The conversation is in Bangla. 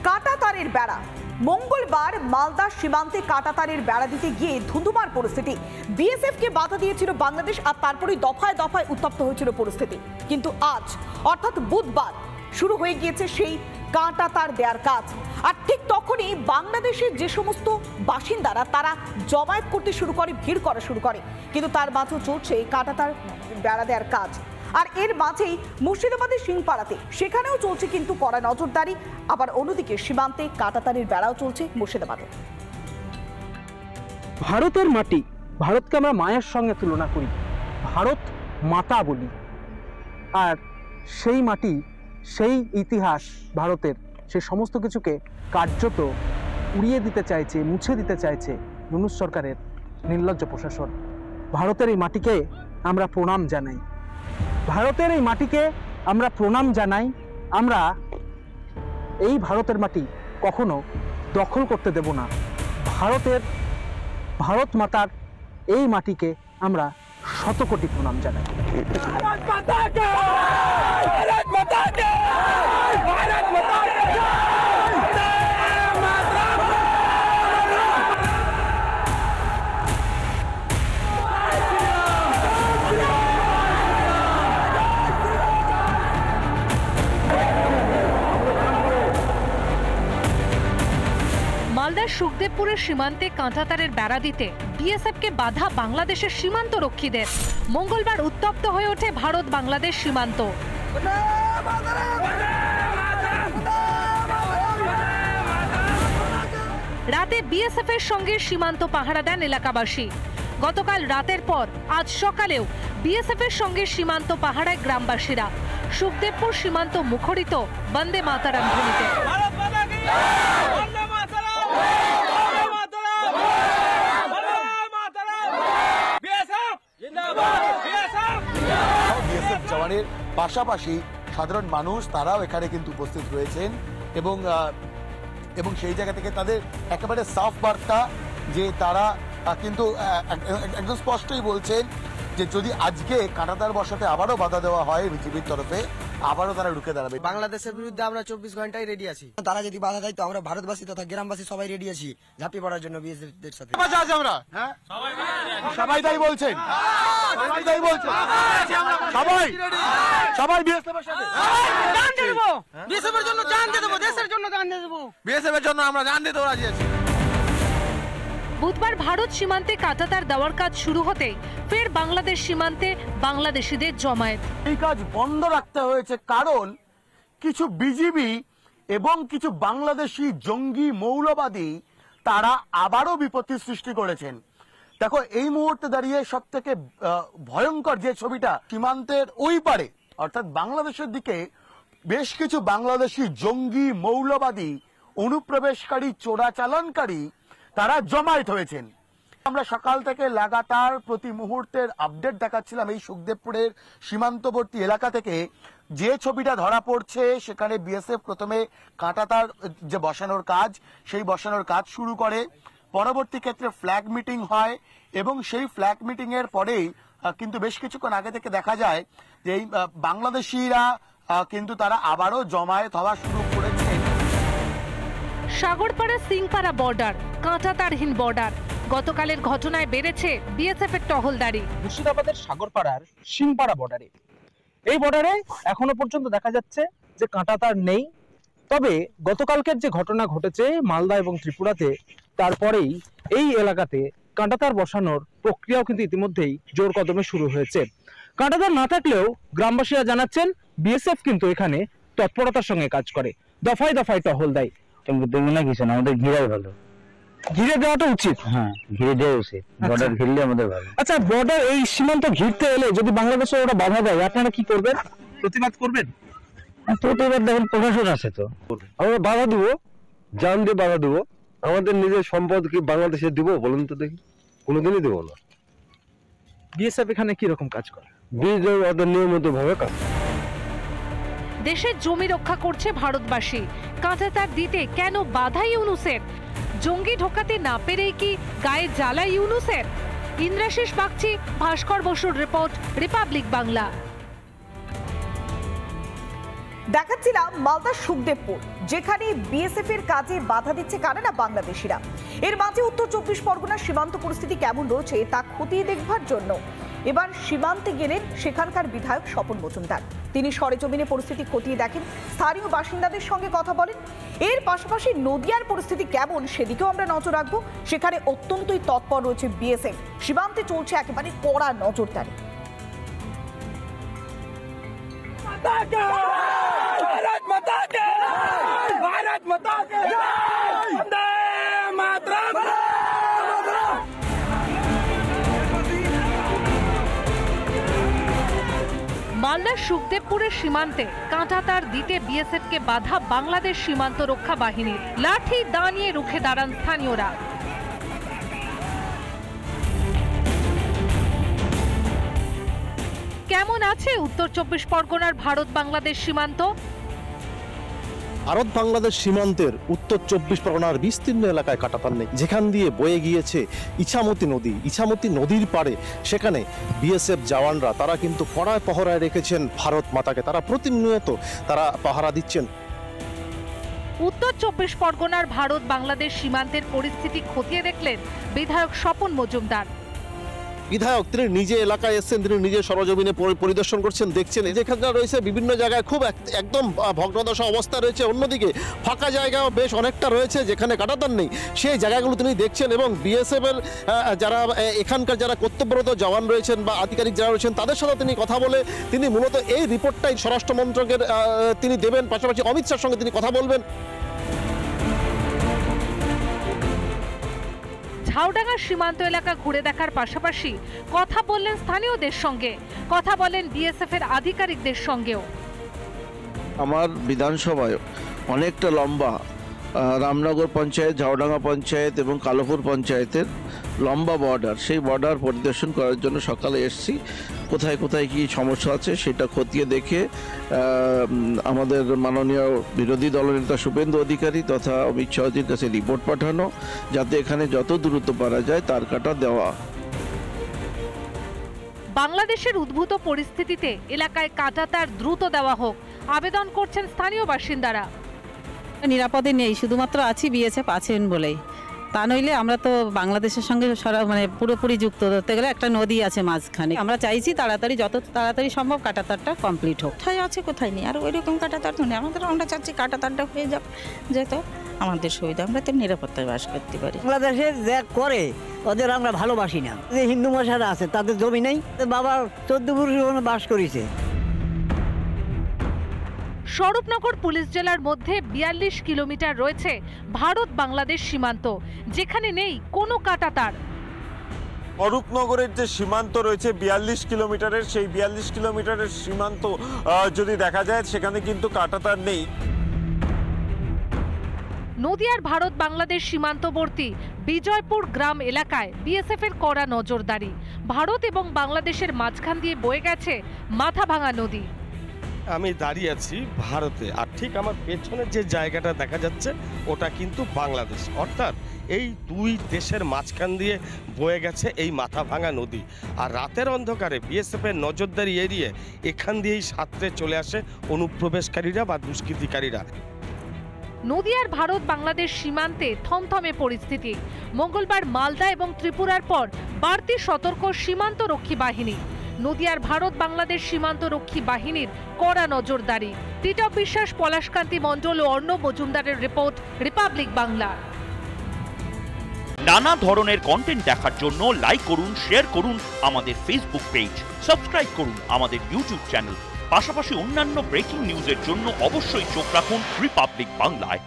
কাঁটাতারের বেড়া। মঙ্গলবার মালদা সীমান্তে কাঁটাতারের বেড়া দিতে গিয়ে ধুন্ধুমার পরিস্থিতি। বিএসএফ কে বাধা দিয়েছিল বাংলাদেশ, আর তারপরেই দফায় দফায় উত্তপ্ত হয়েছিল পরিস্থিতি। কিন্তু আজ অর্থাৎ বুধবার শুরু হয়ে গিয়েছে সেই কাঁটাতার দেওয়ার কাজ। আর ঠিক তখনই বাংলাদেশের যে সমস্ত বাসিন্দারা তারা জমায়েত করতে শুরু করে, ভিড় করা শুরু করে, কিন্তু তার মাঝেও চলছে কাঁটাতার বেড়া দেওয়ার কাজ। আর এর মাঝেই মুর্শিদাবাদের সিংপাড়াতে সেখানেও চলছে কিন্তু কড়া নজরদারি। আবার অন্যদিকে সীমান্তে কাঁটাতারের বেড়াও চলছে মুর্শিদাবাদে। ভারতের মাটি, ভারতকে আমরা মায়ের সঙ্গে তুলনা করি, ভারত মাতা বলি। আর সেই মাটি, সেই ইতিহাস ভারতের, সেই সমস্ত কিছুকে কার্যত উড়িয়ে দিতে চাইছে, মুছে দিতে চাইছে ইউনূস সরকারের নির্লজ্জ প্রশাসন। ভারতের এই মাটিকে আমরা প্রণাম জানাই, ভারতের এই মাটিকে আমরা প্রণাম জানাই। আমরা এই ভারতের মাটি কখনো দখল করতে দেব না। ভারত মাতার এই মাটিকে আমরা শতকোটি প্রণাম জানাই। মালদার সুখদেবপুরের সীমান্তে কাঁটাতারের বেড়া দিতে বিএসএফকে বাধা বাংলাদেশের সীমান্ত রক্ষীদের। মঙ্গলবার উত্তপ্ত হয়ে ওঠে ভারত বাংলাদেশ সীমান্ত। রাতে বিএসএফ এর সঙ্গে সীমান্ত পাহারা দেন এলাকাবাসী। গতকাল রাতের পর আজ সকালেও বিএসএফ এর সঙ্গে সীমান্ত পাহারায় গ্রামবাসীরা। সুখদেবপুর সীমান্ত মুখরিত বন্দে মাতারাম ধ্বনিতে। জওয়ানের পাশাপাশি সাধারণ মানুষ তারাও এখানে কিন্তু উপস্থিত রয়েছেন এবং সেই জায়গা থেকে তাদের একেবারে সাফ বার্তা যে তারা কিন্তু একদম স্পষ্টই বলছেন যে যদি আজকে কাঁটাতার বসাতে আবারও বাধা দেওয়া হয় বিজেপির তরফে, আবারও তারা রুখে দাঁড়াবে। বাংলাদেশের বিরুদ্ধে আমরা 24 ঘন্টায় রেডি আছি। তারা যদি বাধা দেয় তো আমরা ভারতবাসী তথা গ্রামবাসী সবাই রেডি আছি ঝাঁপিয়ে পড়ার জন্য বিএসএফের সাথে। আমরা সবাই তাই বলছেন, সবাই তাই বলছেন, সবাই বিএসএফের সাথে জান দিয়ে দেব, বিএসএফের জন্য জান দিয়ে দেব, দেশের জন্য জান দিয়ে দেব, বিএসএফের জন্য আমরা জান দিতে রাজি আছি। বুধবার ভারত সীমান্তে কাঁটাতার দেওয়ার কাজ শুরু হতেই ফের বাংলাদেশ সীমান্তে বাংলাদেশিদের জমায়েত। এই কাজ বন্ধ রাখতে হয়েছে কারণ কিছু বিজিবি এবং কিছু বাংলাদেশি জঙ্গি মৌলবাদী তারা আবারও বিপত্তি সৃষ্টি করেছেন। দেখো, এই মুহূর্তে দাঁড়িয়ে সব থেকে ভয়ঙ্কর যে ছবিটা, সীমান্তের ওই পারে অর্থাৎ বাংলাদেশের দিকে বেশ কিছু বাংলাদেশি জঙ্গি মৌলবাদী অনুপ্রবেশকারী চোরাচালানকারী তারা জমায়েত হয়েছেন। আমরা সকাল থেকে লাগাতার প্রতি মুহূর্তের আপডেট দেখাচ্ছিলাম এই সুখদেবপুরের সীমান্তবর্তী এলাকা থেকে। যে ছবিটা ধরা পড়ছে সেখানে বিএসএফ প্রথমে কাঁটাতার যে বসানোর কাজ, সেই বসানোর কাজ শুরু করে। পরবর্তী ক্ষেত্রে ফ্ল্যাগ মিটিং হয় এবং সেই ফ্ল্যাগ মিটিং এর পরেই কিন্তু বেশ কিছুক্ষণ আগে থেকে দেখা যায় যে এই বাংলাদেশিরা কিন্তু তারা আবারও জমায়েত হওয়া শুরু করেছে। সাগরপাড়া সিংপাড়া বর্ডার, কাঁটাতারহীন বর্ডার। গতকালের ঘটনায় বেড়েছে বিএসএফ এর টহলদারি। মুর্শিদাবাদের সাগরপাড়ার সিংপাড়া বর্ডারে, এই বর্ডারে এখনো পর্যন্ত দেখা যাচ্ছে যে কাঁটাতার নেই। তবে গতকালকের যে ঘটনা ঘটেছে মালদা এবং ত্রিপুরাতে, তারপরেই এই এলাকাতে কাঁটাতার বসানোর প্রক্রিয়াও কিন্তু ইতিমধ্যেই জোর কদমে শুরু হয়েছে। কাঁটাতার না থাকলেও গ্রামবাসীরা জানাচ্ছেন বিএসএফ কিন্তু এখানে তৎপরতার সঙ্গে কাজ করে, দফায় দফায় টহল দেয়। আমাদের ঘিরাই ভালো, ঘিরে দেওয়াটা উচিত। হ্যাঁ, ঘিরে দেওয়া উচিত, বর্ডার ঘিরলে আমাদের ভালো। আচ্ছা, বর্ডার এই সীমান্ত ঘিরতে এলে যদি বাংলাদেশে ওরা বাধা দেয়, আপনারা কি করবেন? প্রতিবাদ করবেন? প্রতিবাদ দেখেন প্রশাসন আছে তো, আমরা বাধা দিব, জান দিয়ে বাধা দিব। আমাদের নিজের সম্পদ কি বাংলাদেশে দিব বলুন তো দেখি? কোনোদিনই দেবো না। বিএসএফ এখানে কি রকম কাজ করে? বিএসএফ ওদের নিয়মিত ভাবে কাজ। দেশের জমি রক্ষা করছে ভারতবাসী, কাঁটাতার দিতে কেন বাধা ইউনূসের? জঙ্গি ঢোকাতে না পেরেই কি গায়ে জ্বালা ইউনূসের? ইন্দ্রাশিস বাগচি, ভাস্কর বসুর রিপোর্ট, রিপাবলিক বাংলা। দেখাচ্ছিলাম মালদার সুখদেবপুর, যেখানে বিএসএফ এর কাজে বাধা দিচ্ছে কারা না বাংলাদেশিরা। এর মাঝে উত্তর 24 পরগনার সীমান্ত পরিস্থিতি কেমন রয়েছে তা খতিয়ে দেখবার জন্য এবার সীমান্তে গেলেন সেখানকার বিধায়ক স্বপন মজুমদার। তিনি সরেজমিনে পরিস্থিতি খতিয়ে দেখেন, স্থানীয় বাসিন্দাদের সঙ্গে কথা বলেন। এর পাশাপাশি নদিয়ার পরিস্থিতি কেমন সেদিকেও আমরা নজর রাখবো। সেখানে অত্যন্তই তৎপর রয়েছে বিএসএফ। সীমান্তে চলছে একেবারে কড়া নজরদারি। মালদার সুখদেবপুরের সীমান্তে কাঁটাতার দিতে বিএসএফকে বাধা বাংলাদেশ সীমান্ত রক্ষা বাহিনীর। লাঠি দা নিয়ে রুখে দাঁড়ান স্থানীয়রা। কেমন আছে উত্তর 24 পরগনার ভারত বাংলাদেশ সীমান্ত? ভারত বাংলাদেশ সীমান্তের উত্তর 24 পরগনার বিস্তীর্ণ এলাকায় কাঁটাতার নেই, যেখান দিয়ে বয়ে গিয়েছে ইছামতি নদী। ইছামতি নদীর পাড়ে সেখানে বিএসএফ জওয়ানরা তারা কিন্তু কড়ায় পহরায় রেখেছেন ভারত মাতাকে। তারা প্রতিনিয়ত তারা পাহারা দিচ্ছেন। উত্তর 24 পরগনার ভারত বাংলাদেশ সীমান্তের পরিস্থিতি খতিয়ে দেখলেন বিধায়ক স্বপন মজুমদার। বিধায়ক তিনি নিজে এলাকায় এসেছেন, তিনি নিজে সরজমিনে পরিদর্শন করছেন, দেখছেন যেখানে রয়েছে বিভিন্ন জায়গায় খুব একদম ভগ্নদশা অবস্থা রয়েছে। অন্যদিকে ফাঁকা জায়গাও বেশ অনেকটা রয়েছে যেখানে কাঁটাতার নেই, সেই জায়গাগুলো তিনি দেখছেন। এবং বিএসএফ এর যারা এখানকার যারা কর্তব্যরত জওয়ান রয়েছেন বা আধিকারিক যারা রয়েছেন তাদের সাথে তিনি কথা বলে তিনি মূলত এই রিপোর্টটাই স্বরাষ্ট্র মন্ত্রকের তিনি দেবেন। পাশাপাশি অমিত শাহর সঙ্গে তিনি কথা বলবেন। ঝাউডাঙ্গা সীমান্ত এলাকা ঘুরে দেখার পাশাপাশি কথা বললেন স্থানীয়দের সঙ্গে, কথা বলেন বিএসএফ এর আধিকারিকদের সঙ্গেও। আমার বিধানসভায় অনেকটা লম্বা রামনগর পঞ্চায়েত, ঝাউডাঙ্গা পঞ্চায়েত এবং কালোপুর পঞ্চায়েতের লম্বা বর্ডার, সেই বর্ডার পরিদর্শন করার জন্য সকালে এসেছি। কোথায় কোথায় কি সমস্যা আছে সেটা খতিয়ে দেখে আমাদের মাননীয় বিরোধী দলনেতা শুভেন্দু অধিকারী তথা অমিত শাহজির কাছে রিপোর্ট পাঠানো, যাতে এখানে যত দ্রুত পারা যায় তার কাটা দেওয়া। বাংলাদেশের উদ্ভূত পরিস্থিতিতে এলাকায় কাঁটাতার দ্রুত দেওয়া হোক আবেদন করছেন স্থানীয় বাসিন্দারা। নিরাপদে নেই, শুধুমাত্র আছি বিএসএফ আছেন বলেই, তা নইলে আমরা তো বাংলাদেশের সঙ্গে পুরোপুরি যুক্ত। ধরতে গেলে একটা নদী আছে মাঝখানে। আমরা চাইছি তাড়াতাড়ি, যত তাড়াতাড়ি সম্ভব কাঁটাতারটা কমপ্লিট হোক। কোথায় আছে কোথায় নেই, আর ওইরকম কাঁটাতার তো নেই। আমরা চাচ্ছি কাঁটাতারটা হয়ে যাক, যেত আমাদের সুবিধা, আমরা তো নিরাপত্তায় বাস করতে পারি। বাংলাদেশে যা করে ওদের আমরা ভালোবাসি না। যে হিন্দু মশারা আছে তাদের জমি নেই, বাবা 14 পুরুষ বাস করেছে। স্বরূপনগর পুলিশ জেলার মধ্যে 42 কিলোমিটার রয়েছে ভারত বাংলাদেশ সীমান্ত, যেখানে নেই কোনো কাঁটাতার। স্বরূপনগরের যে সীমান্ত রয়েছে 42 কিলোমিটারের, সেই 42 কিলোমিটারের সীমান্ত যদি দেখা যায় সেখানে কিন্তু কাঁটাতার নেই। নদিয়ার ভারত বাংলাদেশ সীমান্তবর্তী বিজয়পুর গ্রাম এলাকায় বিএসএফ এর কড়া নজরদারি। ভারত এবং বাংলাদেশের মাঝখান দিয়ে বয়ে গেছে মাথাভাঙা নদী। আমি দাঁড়িয়ে আছি ভারতে, আর ঠিক আমার পেছনের যে জায়গাটা দেখা যাচ্ছে ওটা কিন্তু বাংলাদেশ। অর্থাৎ এই দুই দেশের মাঝখান দিয়ে বয়ে গেছে এই মাথাভাঙা নদী। আর রাতের অন্ধকারে বিএসএফ এর নজরদারি এড়িয়ে এখান দিয়েই সাঁতরে চলে আসে অনুপ্রবেশকারীরা বা দুষ্কৃতিকারীরা। নদিয়ার ভারত বাংলাদেশ সীমান্তে থমথমে পরিস্থিতি। মঙ্গলবার মালদা এবং ত্রিপুরার পর বাড়তি সতর্ক সীমান্ত রক্ষী বাহিনী। নদিয়ার ভারত বাংলাদেশ সীমান্ত রক্ষী বাহিনীর কড়া নজরদারি। টিটপ বিশ্বাস, পলাশকান্তি মণ্ডল ও অর্ণব মজুমদারের রিপোর্ট, রিপাবলিক বাংলা। নানা ধরনের কন্টেন্ট দেখার জন্য লাইক করুন, শেয়ার করুন আমাদের ফেসবুক পেজ, সাবস্ক্রাইব করুন আমাদের ইউটিউব চ্যানেল। পাশাপাশি অন্যান্য ব্রেকিং নিউজের জন্য অবশ্যই চোখ রাখুন রিপাবলিক বাংলায়।